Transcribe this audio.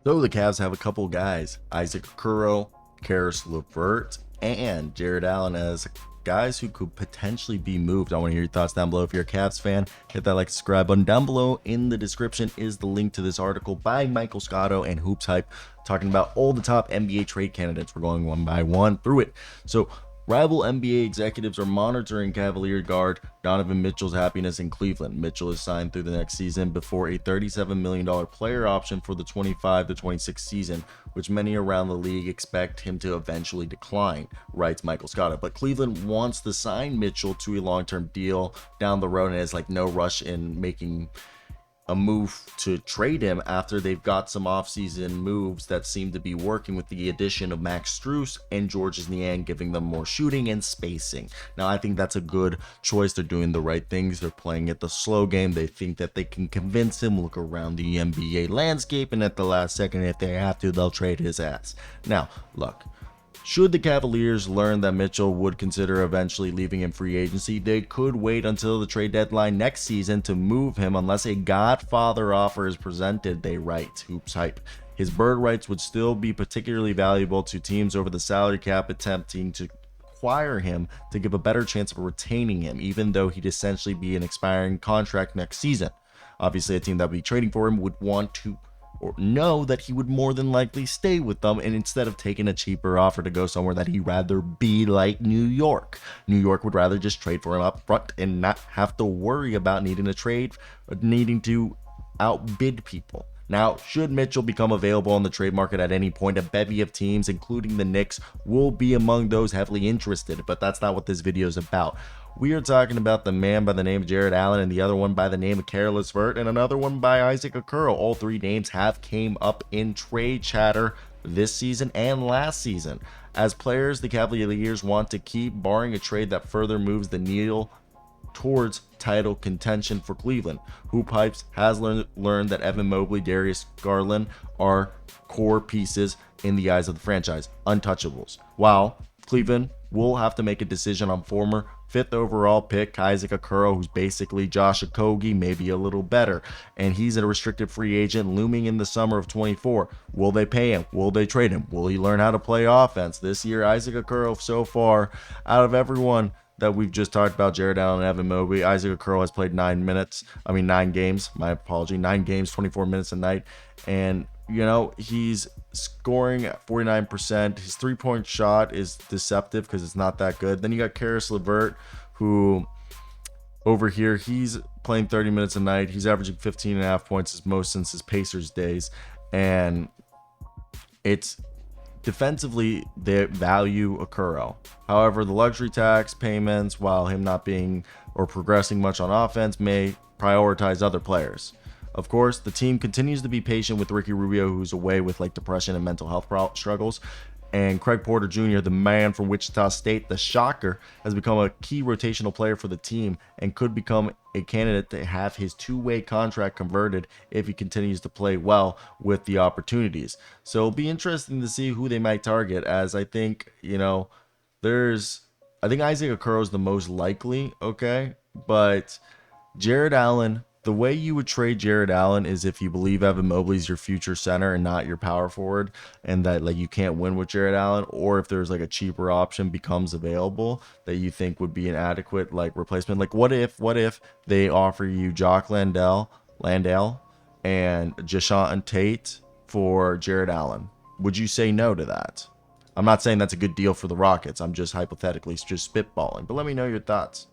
So the Cavs have a couple guys, Isaac Okoro, Caris LeVert, and Jarrett Allen as guys who could potentially be moved. I want to hear your thoughts down below. If you're a Cavs fan, hit that like, subscribe button. Down below in the description is the link to this article by Michael Scotto and HoopsHype, talking about all the top NBA trade candidates. We're going one by one through it. So rival NBA executives are monitoring Cavalier guard Donovan Mitchell's happiness in Cleveland. Mitchell is signed through the next season before a $37 million player option for the 25-26 season, which many around the league expect him to eventually decline, writes Michael Scotto. But Cleveland wants to sign Mitchell to a long-term deal down the road and has like no rush in making a move to trade him after they've got some offseason moves that seem to be working, with the addition of Max Strus and Georges Niang, giving them more shooting and spacing. Now, I think that's a good choice. They're doing the right things. They're playing it the slow game. They think that they can convince him, look around the NBA landscape, and at the last second, if they have to, they'll trade his ass. Now, look, should the Cavaliers learn that Mitchell would consider eventually leaving in free agency, they could wait until the trade deadline next season to move him unless a Godfather offer is presented, they write HoopsHype. His bird rights would still be particularly valuable to teams over the salary cap attempting to acquire him to give a better chance of retaining him, even though he'd essentially be an expiring contract next season. Obviously, a team that would be trading for him would want to or know that he would more than likely stay with them, and instead of taking a cheaper offer to go somewhere that he'd rather be, like New York would rather just trade for him up front and not have to worry about needing to trade or needing to outbid people. Now, should Mitchell become available on the trade market at any point, a bevy of teams, including the Knicks, will be among those heavily interested, but that's not what this video is about. We are talking about the man by the name of Jarrett Allen, and the other one by the name of Caris LeVert, and another one by Isaac Okoro. All three names have came up in trade chatter this season and last season. As players the Cavaliers want to keep, barring a trade that further moves the needle towards title contention for Cleveland. HoopsHype has learned that Evan Mobley, Darius Garland are core pieces in the eyes of the franchise, untouchables. While Cleveland will have to make a decision on former 5th overall pick Isaac Okoro, who's basically Josh Okogie, maybe a little better, and he's a restricted free agent looming in the summer of 24. Will they pay him? Will they trade him? Will he learn how to play offense? This year, Isaac Okoro, so far, out of everyone that we've just talked about, Jarrett Allen and Evan Mobley, Isaac Okoro has played 9 games, my apology, 9 games, 24 minutes a night, and you know, he's scoring at 49%. His three-point shot is deceptive because it's not that good. Then you got Caris LeVert, who over here, he's playing 30 minutes a night. He's averaging 15.5 points, his most since his Pacers days. And it's defensively, they value Okoro. However, the luxury tax payments, while him not being or progressing much on offense, may prioritize other players. Of course, the team continues to be patient with Ricky Rubio, who's away with like depression and mental health struggles. And Craig Porter Jr., the man from Wichita State, the shocker, has become a key rotational player for the team and could become a candidate to have his two-way contract converted if he continues to play well with the opportunities. So it'll be interesting to see who they might target, as I think, you know, I think Isaac Okoro is the most likely, okay? But Jarrett Allen, the way you would trade Jarrett Allen is if you believe Evan Mobley is your future center and not your power forward, and that like you can't win with Jarrett Allen, or if there's like a cheaper option becomes available that you think would be an adequate like replacement. Like what if they offer you Jock Landale and Jason Tate for Jarrett Allen? Would you say no to that? I'm not saying that's a good deal for the Rockets. I'm just hypothetically just spitballing, but let me know your thoughts.